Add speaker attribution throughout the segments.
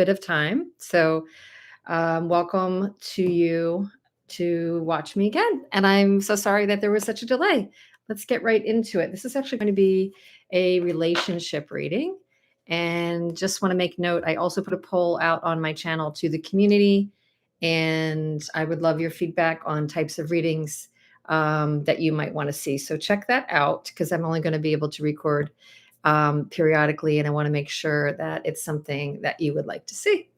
Speaker 1: bit of time. So welcome to you to watch me again. And I'm so sorry that there was such a delay. Let's get right into it. This is actually going to be a relationship reading. And just want to make note, I also put a poll out on my channel to the community. And I would love your feedback on types of readings that you might want to see. So check that out because I'm only going to be able to record periodically. And I want to make sure that it's something that you would like to see.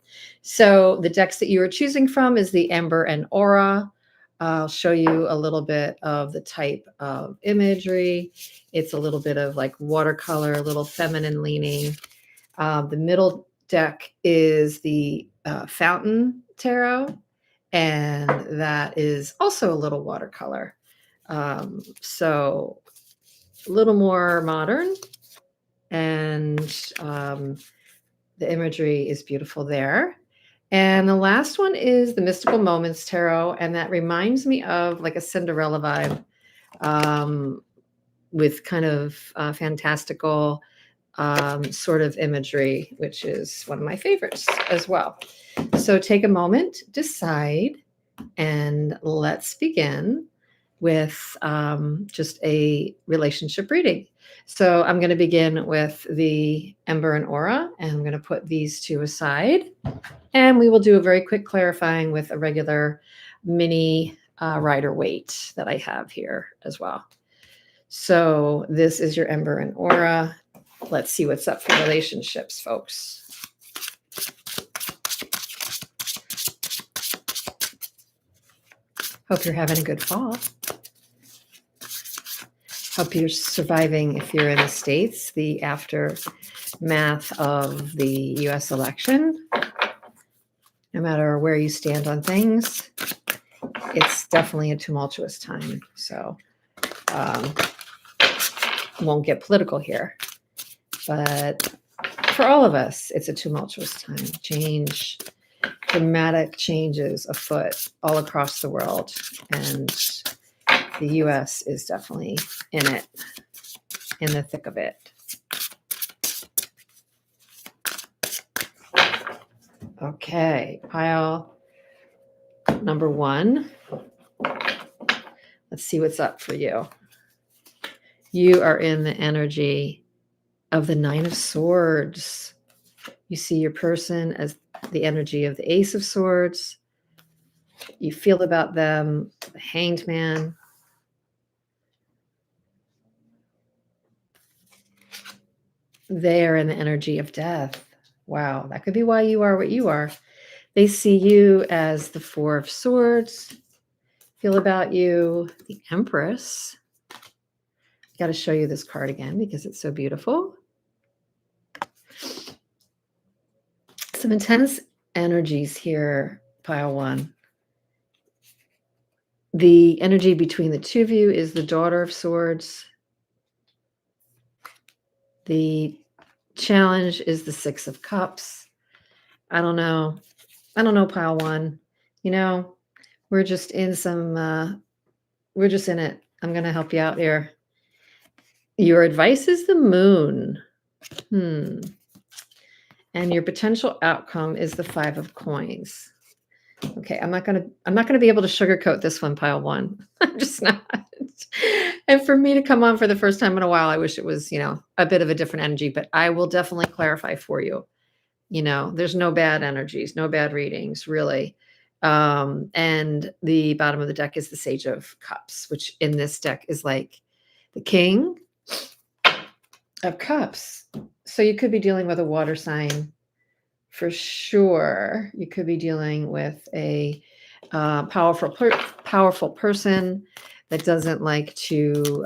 Speaker 1: So the decks that you are choosing from is the Ember and Aura. I'll show you a little bit of the type of imagery. It's a little bit of like watercolor, a little feminine leaning. The middle deck is the Fountain Tarot, and that is also a little watercolor. So a little more modern, and the imagery is beautiful there. And the last one is the Mystical Moments Tarot, and that reminds me of like a Cinderella vibe, with kind of fantastical sort of imagery, which is one of my favorites as well. So take a moment, decide, and let's begin with just a relationship reading. So I'm going to begin with the Ember and Aura, and I'm going to put these two aside. And we will do a very quick clarifying with a regular mini rider weight that I have here as well. So this is your Ember and Aura. Let's see what's up for relationships, folks. Hope you're having a good fall. Hope you're surviving, if you're in the States, the aftermath of the US election. No matter where you stand on things, it's definitely a tumultuous time. So won't get political here. But for all of us, it's a tumultuous time. Change, dramatic changes afoot all across the world. And the US is definitely in it, in the thick of it. Okay, pile number one. Let's see what's up for you. You are in the energy of the Nine of Swords. You see your person as the energy of the Ace of Swords. You feel about them, the Hanged Man. They are in the energy of death. Wow, that could be why you are what you are. They see you as the Four of Swords. Feel about you, the Empress. Got to show you this card again because it's so beautiful. Some intense energies here, pile one. The energy between the two of you is the Daughter of Swords. The challenge is the Six of Cups. I don't know, pile one. You know, we're just in some, we're just in it. I'm going to help you out here. Your advice is the Moon. And your potential outcome is the Five of Coins. Okay, I'm not gonna be able to sugarcoat this one, pile one. I'm just not. And for me to come on for the first time in a while, I wish it was, a bit of a different energy, but I will definitely clarify for you. There's no bad energies, no bad readings, really. And the bottom of the deck is the Sage of Cups, which in this deck is like the King of Cups. So you could be dealing with a water sign for sure. You could be dealing with a powerful person that doesn't like to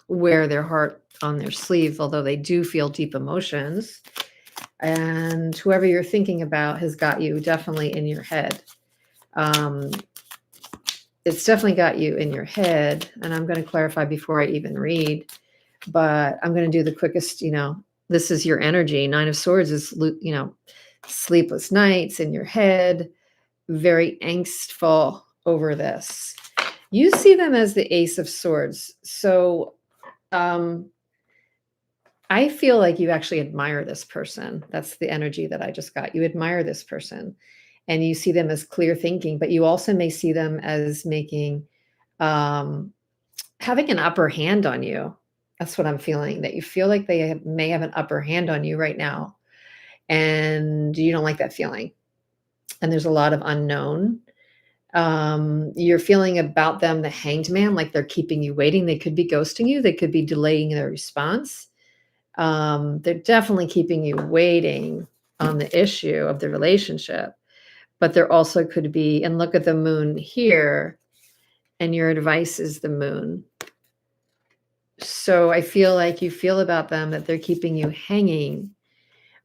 Speaker 1: wear their heart on their sleeve, although they do feel deep emotions. And whoever you're thinking about has got you definitely in your head. It's definitely got you in your head. And I'm going to clarify before I even read, but I'm going to do the quickest, this is your energy. Nine of Swords is, sleepless nights in your head, very angstful over this. You see them as the Ace of Swords. So I feel like you actually admire this person. That's the energy that I just got. You admire this person and you see them as clear thinking, but you also may see them as making, um, having an upper hand on you. That's what I'm feeling, that you feel like may have an upper hand on you right now. And you don't like that feeling. And there's a lot of unknown. You're feeling about them the hanged man, like they're keeping you waiting. They could be ghosting you, they could be delaying their response. They're definitely keeping you waiting on the issue of the relationship, but there also could be, and look at the moon here, and your advice is the moon. So I feel like you feel about them that they're keeping you hanging,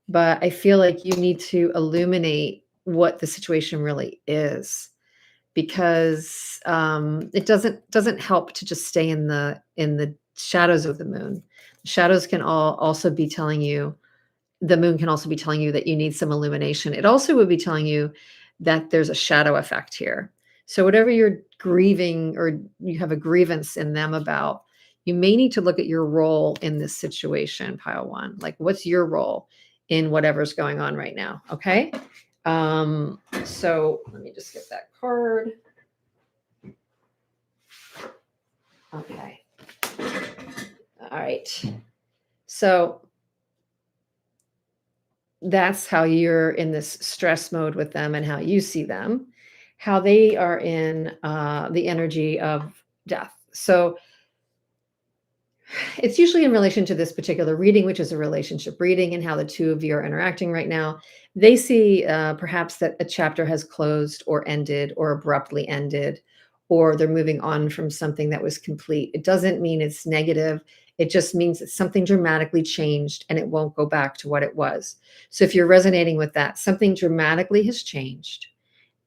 Speaker 1: but I feel like you need to illuminate what the situation really is, because it doesn't help to just stay in the shadows of the moon. Shadows can all also be telling you, the moon can also be telling you that you need some illumination. It also would be telling you that there's a shadow effect here. So whatever you're grieving or you have a grievance in them about, you may need to look at your role in this situation, pile one. Like, what's your role in whatever's going on right now? Okay. So let me just get that card. Okay. All right. So that's how you're in this stress mode with them and how you see them, how they are in the energy of death. So it's usually in relation to this particular reading, which is a relationship reading, and how the two of you are interacting right now. They see perhaps that a chapter has closed or ended or abruptly ended, or they're moving on from something that was complete. It doesn't mean it's negative. It just means that something dramatically changed and it won't go back to what it was. So if you're resonating with that, something dramatically has changed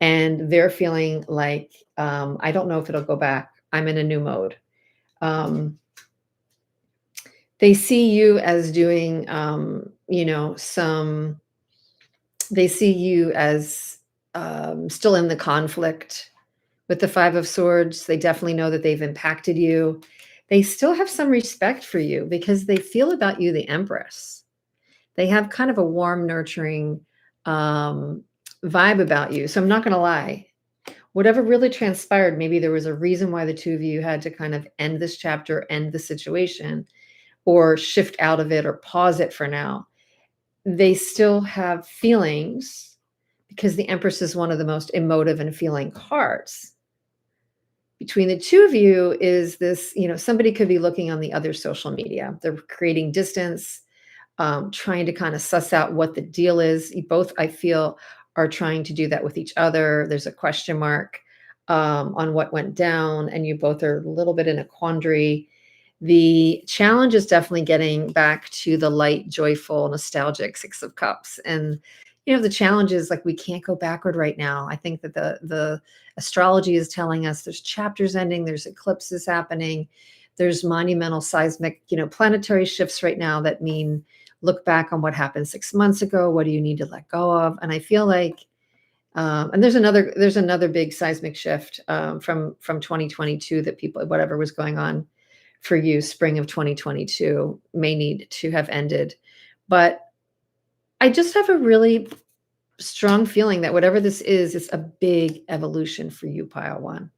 Speaker 1: and they're feeling like, I don't know if it'll go back. I'm in a new mode. They see you as doing, they see you as still in the conflict with the Five of Swords. They definitely know that they've impacted you. They still have some respect for you because they feel about you the Empress. They have kind of a warm, nurturing vibe about you. So I'm not going to lie. Whatever really transpired, maybe there was a reason why the two of you had to kind of end this chapter, end the situation, or shift out of it or pause it for now. They still have feelings because the Empress is one of the most emotive and feeling cards. Between the two of you is this, somebody could be looking on the other social media. They're creating distance, trying to kind of suss out what the deal is. You both, I feel, are trying to do that with each other. There's a question mark on what went down, and you both are a little bit in a quandary. The challenge is definitely getting back to the light, joyful, nostalgic Six of Cups. And, the challenge is like, we can't go backward right now. I think that the astrology is telling us there's chapters ending, there's eclipses happening, there's monumental seismic, planetary shifts right now that mean look back on what happened 6 months ago. What do you need to let go of? And I feel like, and there's another big seismic shift from 2022 that people, whatever was going on for you, spring of 2022 may need to have ended. But I just have a really strong feeling that whatever this is a big evolution for you, pile one.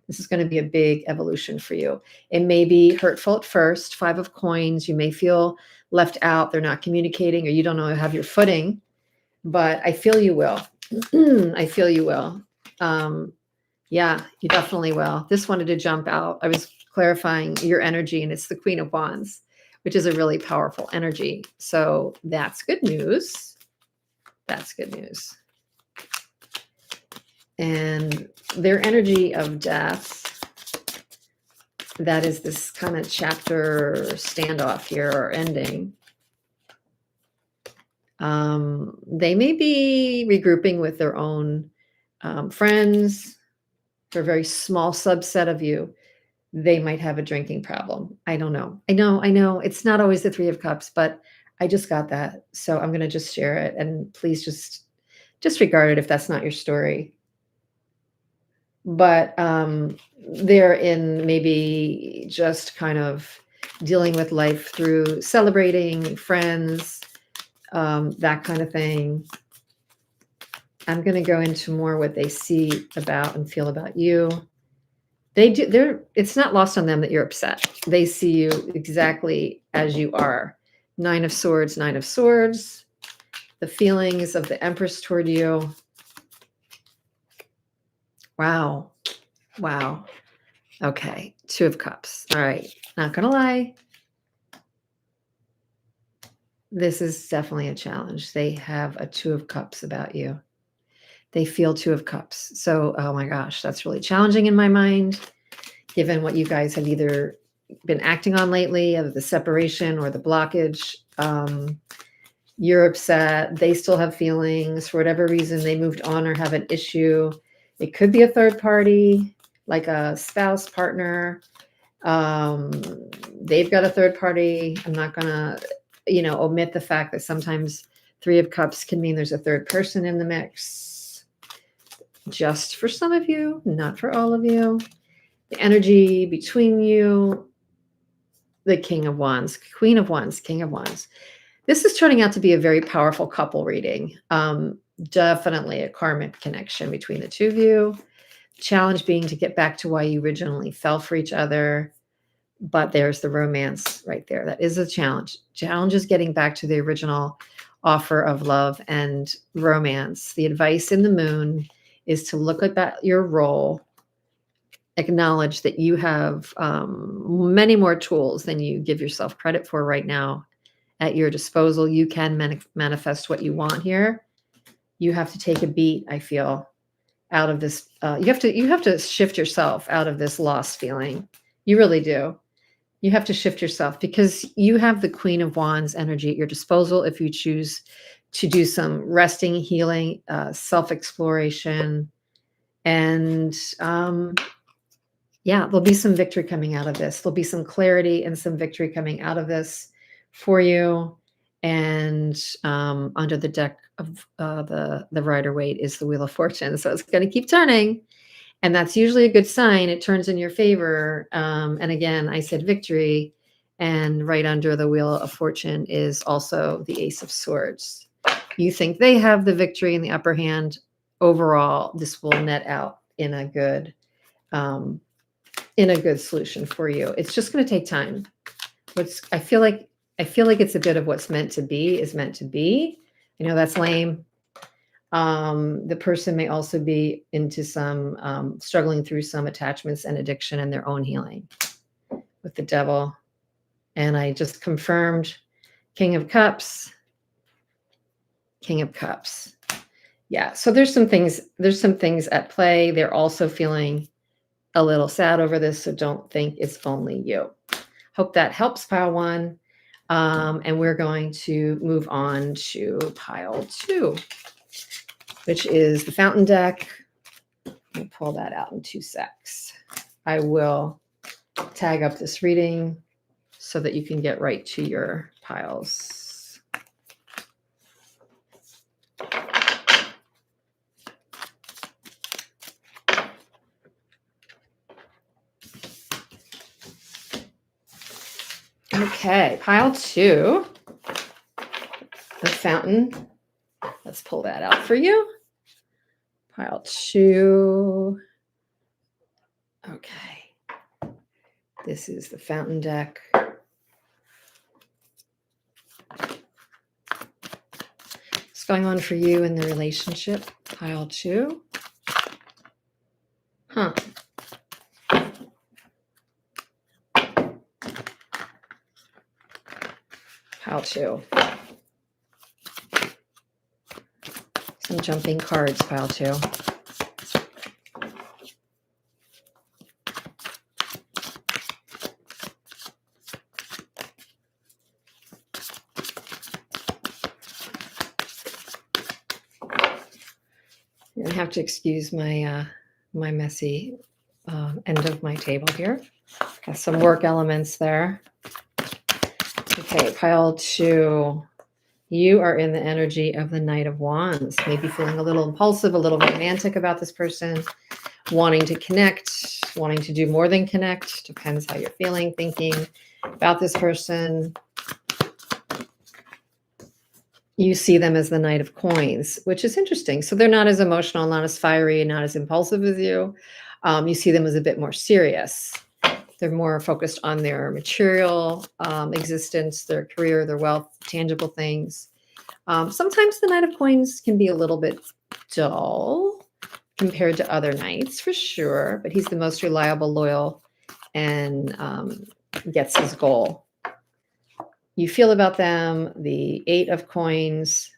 Speaker 1: This is going to be a big evolution for you. It may be hurtful at first, Five of Coins. You may feel left out. They're not communicating, or you don't know, have your footing, but I feel you will. I feel you will. Yeah, you definitely will. This wanted to jump out. I was clarifying your energy, and it's the Queen of Wands, which is a really powerful energy. So that's good news. That's good news. And their energy of death, that is this kind of chapter standoff here or ending. They may be regrouping with their own friends. For a very small subset of you, they might have a drinking problem. I don't know. I know. It's not always the Three of Cups, but I just got that. So I'm going to just share it. And please just disregard it if that's not your story. But they're in maybe just kind of dealing with life through celebrating friends, that kind of thing. I'm going to go into more what they see about and feel about you. It's not lost on them that you're upset. They see you exactly as you are. Nine of Swords, Nine of Swords. The feelings of the Empress toward you. Wow. Wow. Okay. Two of Cups. All right. Not going to lie. This is definitely a challenge. They have a Two of Cups about you. They feel Two of Cups. So, oh my gosh, that's really challenging in my mind, given what you guys have either been acting on lately, of the separation or the blockage. You're upset. They still have feelings. For whatever reason, they moved on or have an issue. It could be a third party, like a spouse, partner. They've got a third party. I'm not going to, omit the fact that sometimes Three of Cups can mean there's a third person in the mix. Just for some of you, not for all of you. The energy between you, the King of Wands, Queen of Wands, King of Wands. This is turning out to be a very powerful couple reading. Definitely a karmic connection between the two of you. Challenge being to get back to why you originally fell for each other. But there's the romance right there. That is a challenge. Challenge is getting back to the original offer of love and romance. The advice in the Moon is to look at your role, acknowledge that you have many more tools than you give yourself credit for right now at your disposal. You can manifest what you want here. You have to take a beat, I feel, out of this. You have to shift yourself out of this lost feeling. You really do. You have to shift yourself because you have the Queen of Wands energy at your disposal if you choose to do some resting, healing, self-exploration. And there'll be some victory coming out of this. There'll be some clarity and some victory coming out of this for you. And under the deck of the Rider-Waite is the Wheel of Fortune. So it's going to keep turning. And that's usually a good sign. It turns in your favor. And again, I said victory. And right under the Wheel of Fortune is also the Ace of Swords. You think they have the victory and the upper hand. Overall, this will net out in a good solution for you. It's just going to take time. I feel like it's a bit of what's meant to be is meant to be. I know that's lame. The person may also be into some struggling through some attachments and addiction and their own healing with the Devil. And I just confirmed King of Cups. King of Cups. Yeah. So there's some things at play. They're also feeling a little sad over this. So don't think it's only you. Hope that helps, pile one. And we're going to move on to pile two, which is the Fountain deck. Let me pull that out in 2 secs. I will tag up this reading so that you can get right to your piles. Okay, pile two, the Fountain. Let's pull that out for you. Pile two. Okay. This is the Fountain deck. What's going on for you in the relationship? Pile two. Huh. Pile two. Some jumping cards, pile two. You're gonna have to excuse my my messy end of my table here. Got some work elements there. Okay, pile two. You are in the energy of the Knight of Wands, maybe feeling a little impulsive, a little romantic about this person, wanting to connect, wanting to do more than connect. Depends how you're feeling, thinking. about this person. You see them as the Knight of Coins, which is interesting. So they're not as emotional, not as fiery, and not as impulsive as you. You see them as a bit more serious. They're more focused on their material existence, their career, their wealth, tangible things. Sometimes the Knight of Coins can be a little bit dull compared to other knights, for sure, but he's the most reliable, loyal, and gets his goal. You feel about them the Eight of Coins.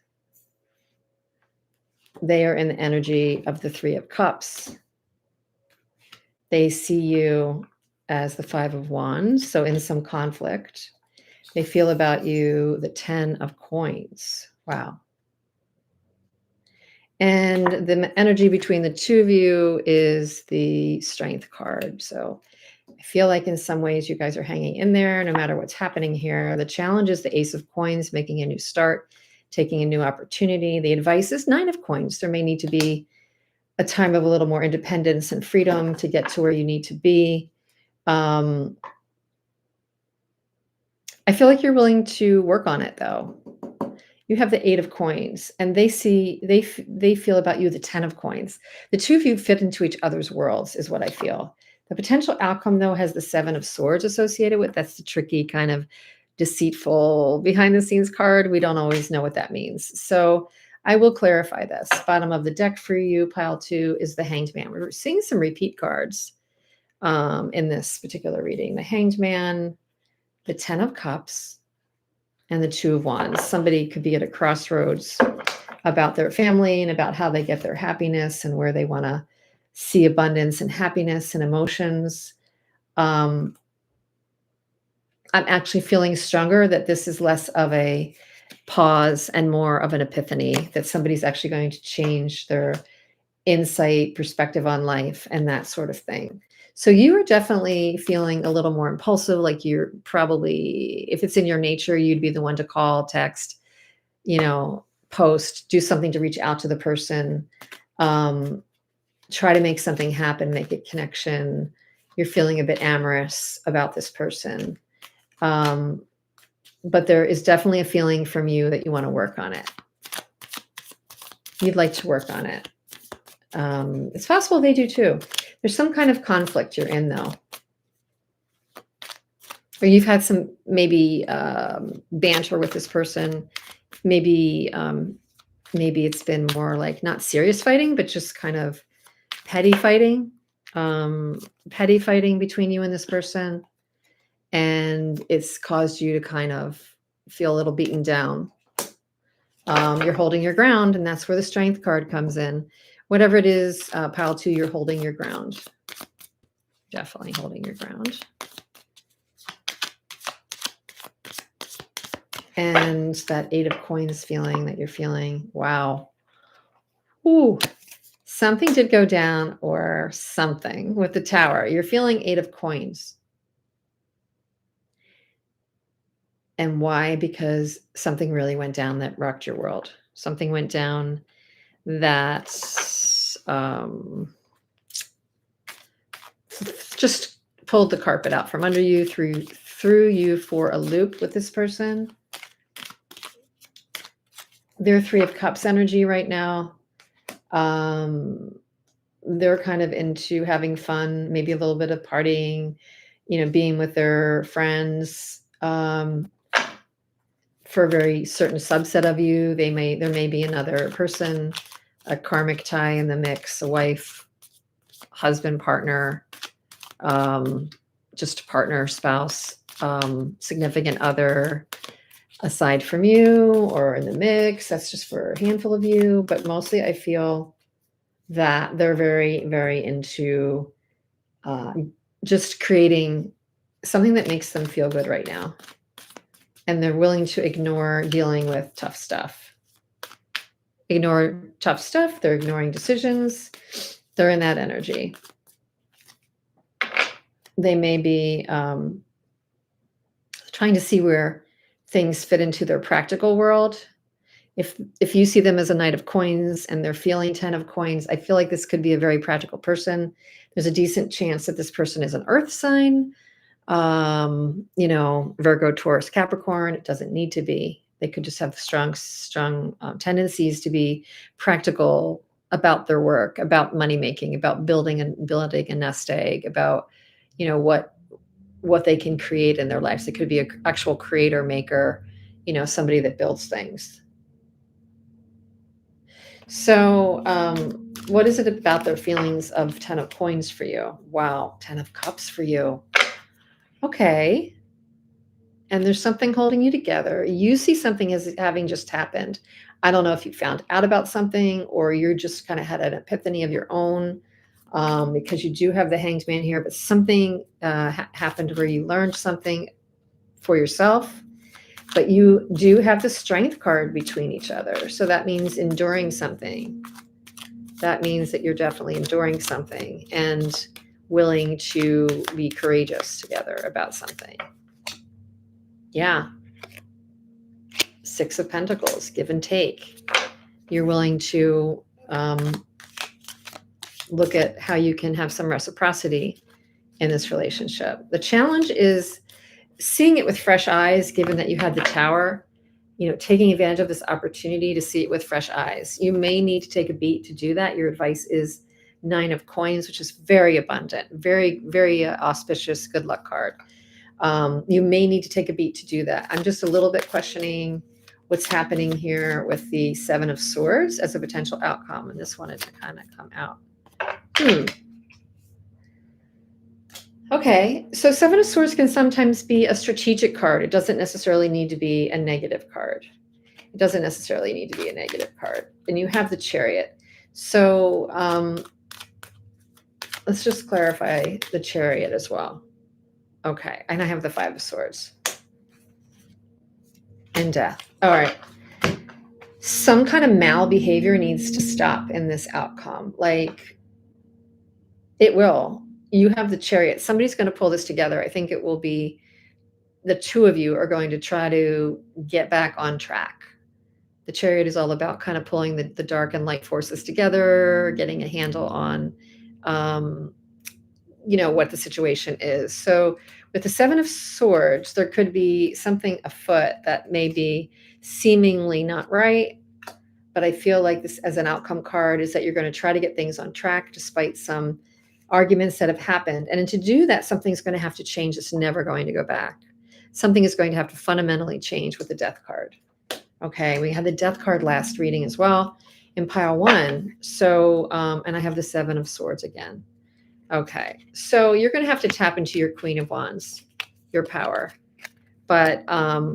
Speaker 1: They are in the energy of the Three of Cups. They see you as the Five of Wands, so in some conflict. They feel about you the Ten of Coins. Wow. And the energy between the two of you is the Strength card. So I feel like in some ways you guys are hanging in there no matter what's happening here. The challenge is the Ace of Coins, making a new start, taking a new opportunity. The advice is Nine of Coins. There may need to be a time of a little more independence and freedom to get to where you need to be. I feel like you're willing to work on it, though. You have the Eight of Coins, and they feel about you the Ten of Coins. The two of you fit into each other's worlds, is what I feel. The potential outcome, though, has the Seven of Swords associated with. That's the tricky kind of deceitful behind-the-scenes card. We don't always know what that means. So I will clarify this. Bottom of the deck for you, pile 2, is the Hanged Man. We're seeing some repeat cards in this particular reading. The Hanged Man, the Ten of Cups, and the Two of Wands. Somebody could be at a crossroads about their family and about how they get their happiness and where they want to see abundance and happiness and emotions. I'm actually feeling stronger that this is less of a pause and more of an epiphany, that somebody's actually going to change their insight, perspective on life, and that sort of thing. So you are definitely feeling a little more impulsive, like you're probably, if it's in your nature, you'd be the one to call, text, post, do something to reach out to the person, try to make something happen, make a connection. You're feeling a bit amorous about this person. But there is definitely a feeling from you that you want to work on it. You'd like to work on it. It's possible they do too. There's some kind of conflict you're in, though. Or you've had some maybe banter with this person. Maybe it's been more like not serious fighting, but just kind of petty fighting. Petty fighting between you and this person. And it's caused you to kind of feel a little beaten down. You're holding your ground, and that's where the Strength card comes in. Whatever it is, pile 2, you're holding your ground. Definitely holding your ground. And that Eight of Coins feeling that you're feeling, wow. Ooh, something did go down or something with the Tower. You're feeling Eight of Coins. And why? Because something really went down that rocked your world. Something went down that just pulled the carpet out from under you, threw you for a loop with this person. They're Three of Cups energy right now. They're kind of into having fun, maybe a little bit of partying, being with their friends. For a very certain subset of you, there may be another person, a karmic tie in the mix, a wife, husband, partner, just a partner, spouse, significant other aside from you or in the mix. That's just for a handful of you. But mostly I feel that they're very, very into just creating something that makes them feel good right now. And they're willing to ignore dealing with tough stuff. Ignore tough stuff. They're ignoring decisions. They're in that energy. They may be trying to see where things fit into their practical world. If you see them as a Knight of Coins and they're feeling 10 of Coins, I feel like this could be a very practical person. There's a decent chance that this person is an earth sign. Virgo, Taurus, Capricorn. It doesn't need to be. They could just have strong tendencies to be practical about their work, about money making, about building a nest egg, about what they can create in their lives. It could be an actual creator maker, somebody that builds things. So, what is it about their feelings of 10 of coins for you? Wow, 10 of cups for you. Okay. And there's something holding you together. You see something as having just happened. I don't know if you found out about something or you're just kind of had an epiphany of your own, because you do have the Hanged Man here, but something happened where you learned something for yourself. But you do have the Strength card between each other. So that means enduring something. That means that you're definitely enduring something and willing to be courageous together about something. Yeah. Six of Pentacles, give and take. You're willing to look at how you can have some reciprocity in this relationship. The challenge is seeing it with fresh eyes, given that you had the Tower, taking advantage of this opportunity to see it with fresh eyes. You may need to take a beat to do that. Your advice is 9 of Coins, which is very abundant, very, very auspicious, good luck card. You may need to take a beat to do that. I'm just a little bit questioning what's happening here with the 7 of Swords as a potential outcome. And this wanted to kind of come out. Okay, so 7 of Swords can sometimes be a strategic card. It doesn't necessarily need to be a negative card. It doesn't necessarily need to be a negative card. And you have the Chariot. So let's just clarify the Chariot as well. Okay, and I have the 5 of Swords. And Death. All right. Some kind of malbehavior needs to stop in this outcome. Like, it will. You have the Chariot. Somebody's going to pull this together. I think it will be the two of you are going to try to get back on track. The Chariot is all about kind of pulling the dark and light forces together, getting a handle on, what the situation is. So with the 7 of Swords, there could be something afoot that may be seemingly not right. But I feel like this as an outcome card is that you're going to try to get things on track despite some arguments that have happened. And to do that, something's going to have to change. It's never going to go back. Something is going to have to fundamentally change with the Death card. Okay, we had the Death card last reading as well in pile 1. So, and I have the 7 of Swords again. Okay, so you're going to have to tap into your Queen of Wands, your power. But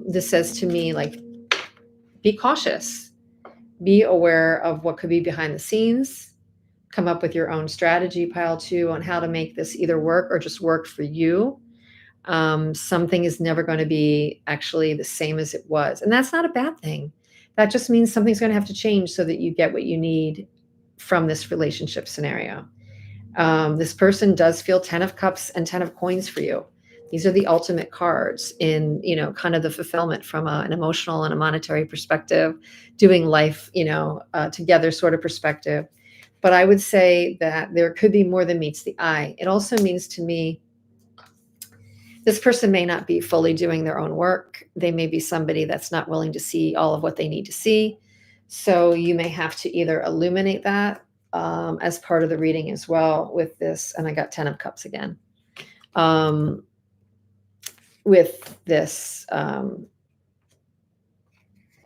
Speaker 1: this says to me, like, be cautious. Be aware of what could be behind the scenes. Come up with your own strategy, pile 2, on how to make this either work or just work for you. Something is never going to be actually the same as it was. And that's not a bad thing. That just means something's going to have to change so that you get what you need from this relationship scenario. This person does feel 10 of Cups and 10 of Coins for you. These are the ultimate cards in, kind of the fulfillment from an emotional and a monetary perspective, doing life, together sort of perspective. But I would say that there could be more than meets the eye. It also means to me, this person may not be fully doing their own work. They may be somebody that's not willing to see all of what they need to see. So you may have to either illuminate that as part of the reading as well with this. And I got 10 of Cups again. With this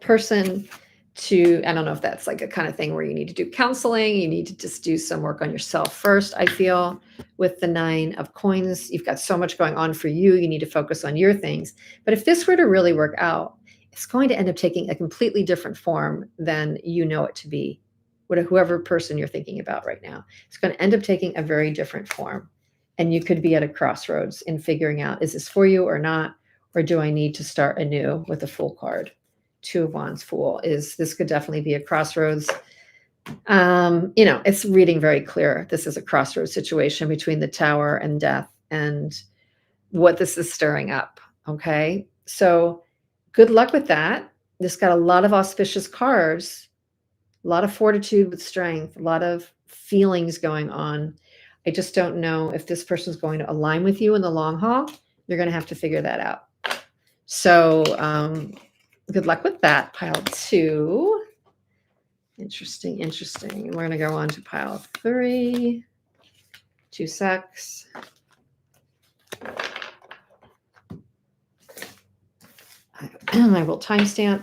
Speaker 1: person to, I don't know if that's like a kind of thing where you need to do counseling. You need to just do some work on yourself first, I feel. With the 9 of Coins, you've got so much going on for you. You need to focus on your things. But if this were to really work out, it's going to end up taking a completely different form than you know it to be. Whoever person you're thinking about right now, it's going to end up taking a very different form. And you could be at a crossroads in figuring out, is this for you or not? Or do I need to start anew with a Fool card? 2 of Wands, Fool. This could definitely be a crossroads. It's reading very clear. This is a crossroads situation between the Tower and Death and what this is stirring up. Okay. So good luck with that. This got a lot of auspicious cards, a lot of fortitude with strength, a lot of feelings going on. I just don't know if this person's going to align with you in the long haul. You're going to have to figure that out. So good luck with that. Pile 2. Interesting, interesting. We're going to go on to pile 3. 2 secs. I will timestamp.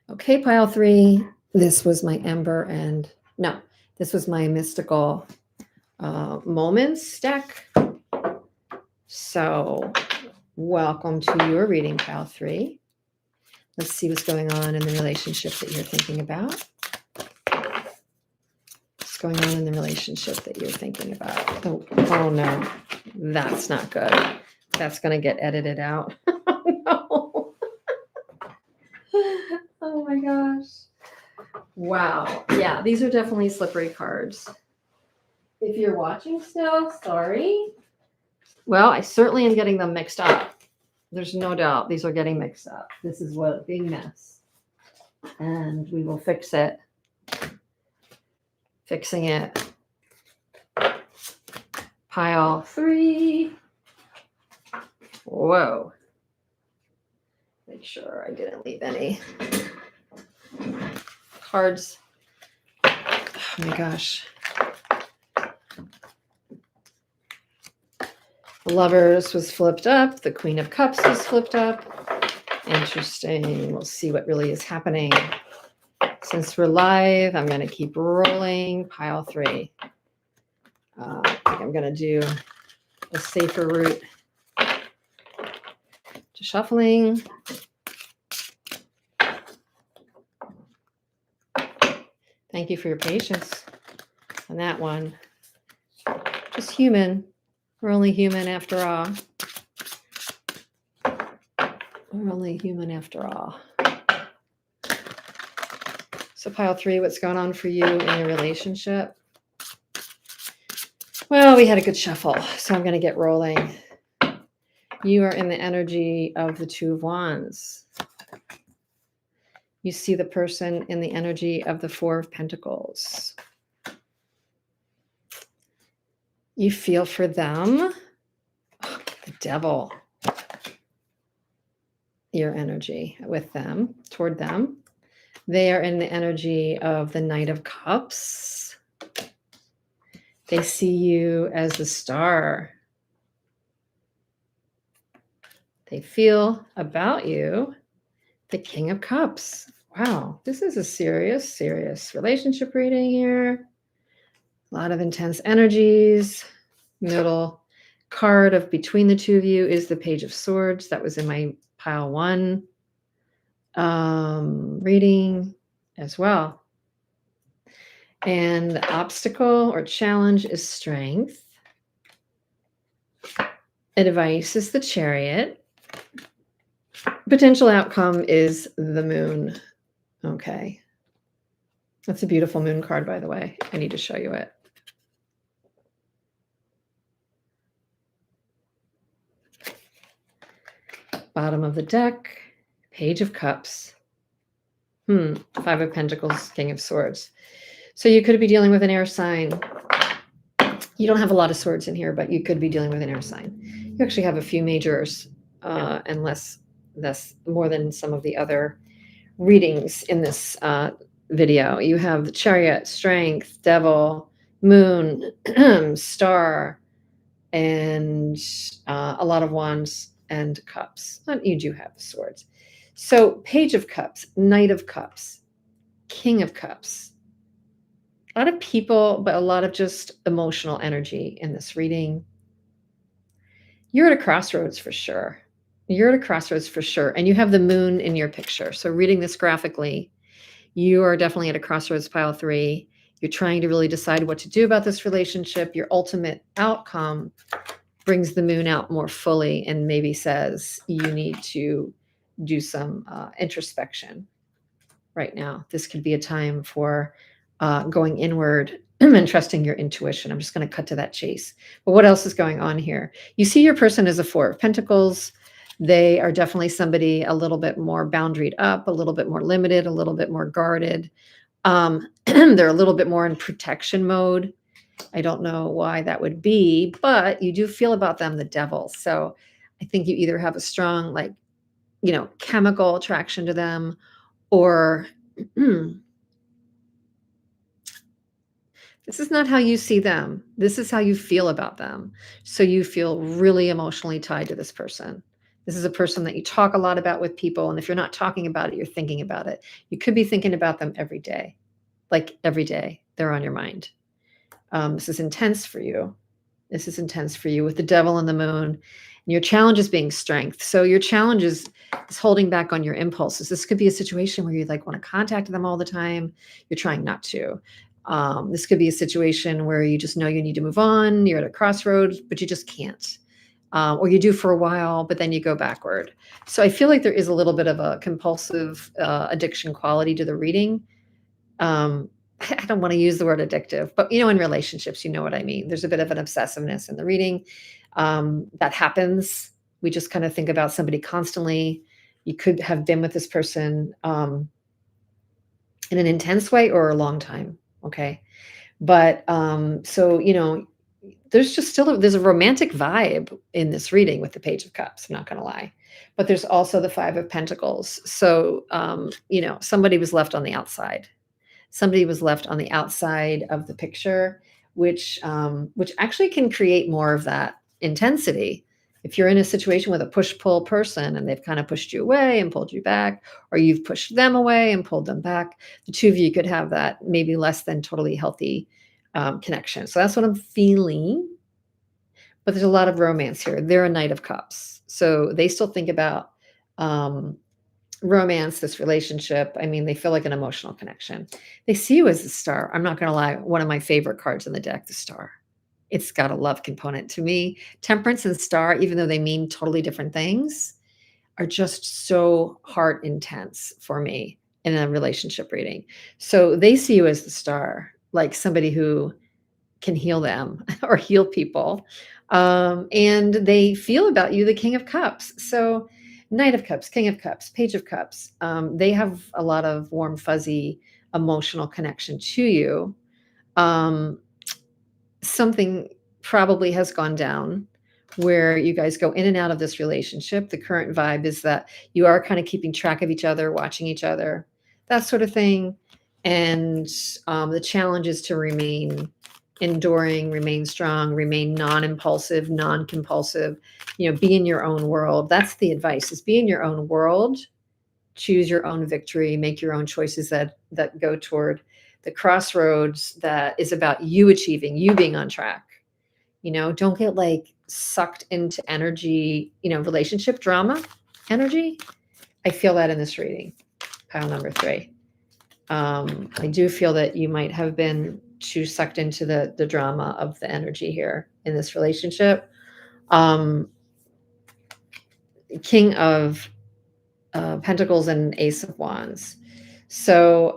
Speaker 1: Okay, pile 3. This was my Ember and no, this was my mystical moments deck. So welcome to your reading, pile 3. Let's see what's going on in the relationship that you're thinking about. What's going on in the relationship that you're thinking about? Oh no, that's not good. That's going to get edited out. No. Oh my gosh. Wow. Yeah, these are definitely slippery cards. If you're watching still, sorry. Well, I certainly am getting them mixed up. There's no doubt these are getting mixed up. This is what a big mess. And we will fix it. Fixing it. Pile 3. Whoa. Make sure I didn't leave any cards. Oh my gosh. The Lovers was flipped up. The Queen of Cups was flipped up. Interesting. We'll see what really is happening. Since we're live, I'm going to keep rolling. Pile 3. I think I'm going to do a safer route to shuffling. Thank you for your patience on that one. Just human. We're only human after all. We're only human after all. So pile 3, what's going on for you in your relationship? Well, we had a good shuffle, so I'm going to get rolling. You are in the energy of the 2 of Wands. You see the person in the energy of the 4 of Pentacles. You feel for them. Oh, the Devil. Your energy with them, toward them. They are in the energy of the Knight of Cups. They see you as the star. They feel about you the King of Cups. Wow, this is a serious, serious relationship reading here. A lot of intense energies. Middle card of between the 2 of you is the Page of Swords. That was in my pile 1 reading as well. And the obstacle or challenge is Strength. Advice is the Chariot. Potential outcome is the Moon. Okay. That's a beautiful moon card, by the way. I need to show you it. Bottom of the deck, Page of Cups. 5 of Pentacles, King of Swords. So you could be dealing with an air sign. You don't have a lot of swords in here, but you could be dealing with an air sign. You actually have a few majors and less more than some of the other readings in this video. You have the Chariot, Strength, Devil, Moon, Star, and a lot of Wands and Cups. You do have swords. So Page of Cups, Knight of Cups, King of Cups. A lot of people, but a lot of just emotional energy in this reading. You're at a crossroads for sure. You're at a crossroads for sure. And you have the moon in your picture. So reading this graphically, you are definitely at a crossroads, pile 3. You're trying to really decide what to do about this relationship. Your ultimate outcome brings the moon out more fully and maybe says you need to do some introspection right now. This could be a time for going inward and trusting your intuition. I'm just going to cut to that chase. But what else is going on here? You see your person as a 4 of Pentacles. They are definitely somebody a little bit more boundaried up, a little bit more limited, a little bit more guarded. They're a little bit more in protection mode. I don't know why that would be, but you do feel about them the devil. So I think you either have a strong, like, chemical attraction to them, or this is not how you see them. This is how you feel about them. So you feel really emotionally tied to this person. This is a person that you talk a lot about with people. And if you're not talking about it, you're thinking about it. You could be thinking about them every day. Like every day, they're on your mind. This is intense for you. This is intense for you with the devil and the moon. And your challenge is being strength. So your challenge is holding back on your impulses. This could be a situation where you like want to contact them all the time. You're trying not to. This could be a situation where you just know you need to move on. You're at a crossroads, but you just can't. Or you do for a while, but then you go backward. So I feel like there is a little bit of a compulsive addiction quality to the reading. I don't want to use the word addictive, but in relationships, you know what I mean. There's a bit of an obsessiveness in the reading that happens. We just kind of think about somebody constantly. You could have been with this person in an intense way or a long time. Okay. But so, there's just there's a romantic vibe in this reading with the Page of Cups. I'm not going to lie. But there's also the Five of Pentacles. So, somebody was left on the outside. Somebody was left on the outside of the picture, which actually can create more of that intensity. If you're in a situation with a push-pull person and they've kind of pushed you away and pulled you back, or you've pushed them away and pulled them back, the two of you could have that maybe less than totally healthy connection. So that's what I'm feeling. But there's a lot of romance here. They're a Knight of Cups. So they still think about romance, this relationship. I mean, they feel like an emotional connection. They see you as the star. I'm not going to lie. One of my favorite cards in the deck, the star. It's got a love component to me. Temperance and star, even though they mean totally different things, are just so heart intense for me in a relationship reading. So they see you as the star, like somebody who can heal them or heal people. And they feel about you the King of Cups. So Knight of Cups, King of Cups, Page of Cups. They have a lot of warm, fuzzy, emotional connection to you. Something probably has gone down where you guys go in and out of this relationship. The current vibe is that you are kind of keeping track of each other, watching each other, that sort of thing. And the challenge is to remain enduring, remain strong, remain non-impulsive, non-compulsive, be in your own world. That's the advice, is be in your own world, choose your own victory, make your own choices that go toward the crossroads that is about you achieving, you being on track. Don't get like sucked into energy, relationship drama energy. I feel that in this reading, pile number 3. I do feel that you might have been too sucked into the drama of the energy here in this relationship. King of Pentacles and Ace of Wands. So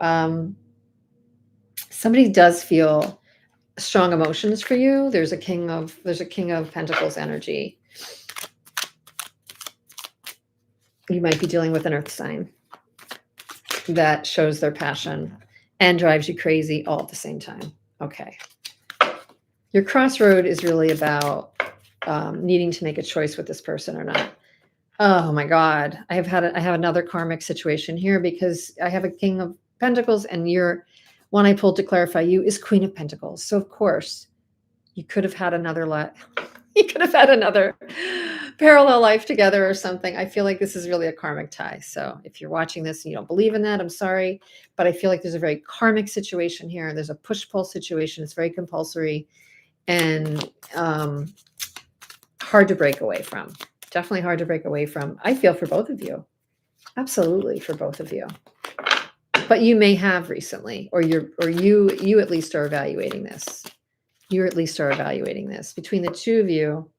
Speaker 1: somebody does feel strong emotions for you. There's a King of Pentacles energy. You might be dealing with an earth sign that shows their passion and drives you crazy all at the same time. Okay. Your crossroad is really about needing to make a choice with this person or not. Oh my God. I have another karmic situation here because I have a King of Pentacles and your one I pulled to clarify you is Queen of Pentacles. So of course you could have had another you could have had another parallel life together or something. I feel like this is really a karmic tie. So if you're watching this and you don't believe in that, I'm sorry, but I feel like there's a very karmic situation here. There's a push-pull situation. It's very compulsory and hard to break away from. Definitely hard to break away from. I feel for both of you. Absolutely for both of you. But you may have recently, or you at least are evaluating this. You at least are evaluating this. Between the two of you,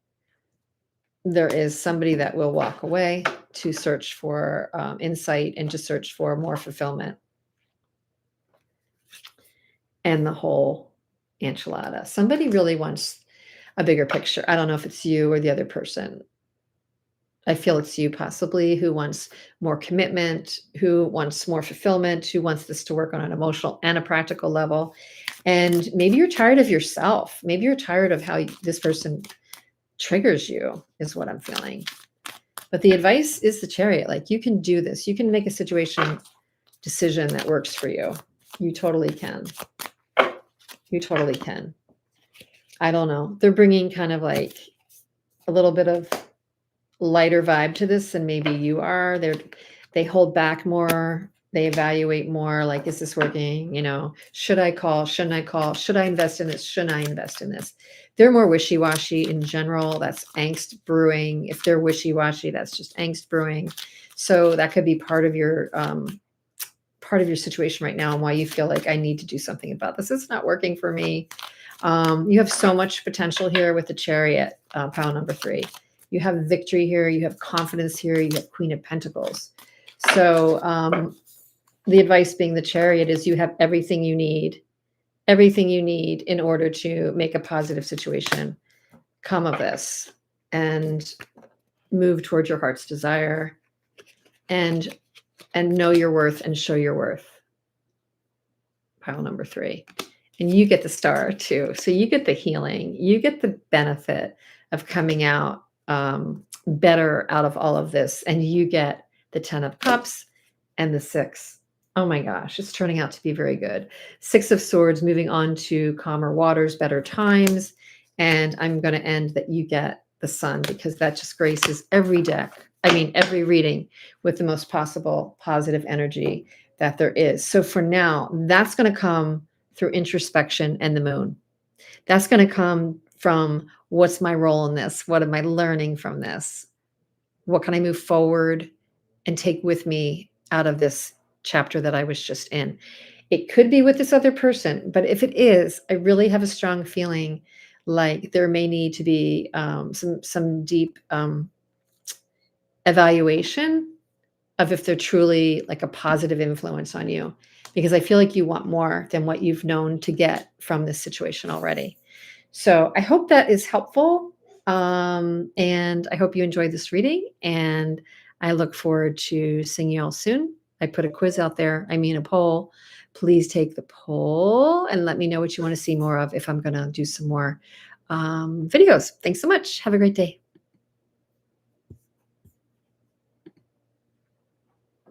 Speaker 1: there is somebody that will walk away to search for insight and to search for more fulfillment. And the whole enchilada. Somebody really wants a bigger picture. I don't know if it's you or the other person. I feel it's you possibly who wants more commitment, who wants more fulfillment, who wants this to work on an emotional and a practical level. And maybe you're tired of yourself. Maybe you're tired of how this person triggers you, is what I'm feeling. But the advice is the Chariot. Like, you can do this. You can make a situation decision that works for you. You totally can. You totally can. I don't know. They're bringing kind of like a little bit of lighter vibe to this than maybe you are. They hold back more. They evaluate more. Like, is this working? You know, should I call? Shouldn't I call? Should I invest in this? Shouldn't I invest in this? They're more wishy-washy in general. That's angst brewing. If they're wishy-washy, that's just angst brewing. So that could be part of your situation right now, and why you feel like, I need to do something about this. It's not working for me. You have so much potential here with the Chariot, pile number 3. You have victory here. You have confidence here. You have Queen of Pentacles. So the advice being the Chariot is, you have everything you need in order to make a positive situation come of this and move towards your heart's desire and know your worth and show your worth. Pile number 3. And you get the star too. So you get the healing. You get the benefit of coming out better out of all of this. And you get the 10 of Cups and the 6. Oh my gosh, it's turning out to be very good. 6 of Swords, moving on to calmer waters, better times. And I'm going to end that you get the Sun, because that just graces every deck. I mean, every reading with the most possible positive energy that there is. So for now, that's going to come through introspection and the Moon. That's going to come from, what's my role in this? What am I learning from this? What can I move forward and take with me out of this chapter that I was just in? It could be with this other person, but if it is, I really have a strong feeling like there may need to be some deep evaluation of if they're truly like a positive influence on you, because I feel like you want more than what you've known to get from this situation already. So I hope that is helpful. And I hope you enjoyed this reading, and I look forward to seeing you all soon. I put a quiz out there. I mean, a poll. Please take the poll and let me know what you want to see more of, if I'm going to do some more videos. Thanks so much. Have a great day.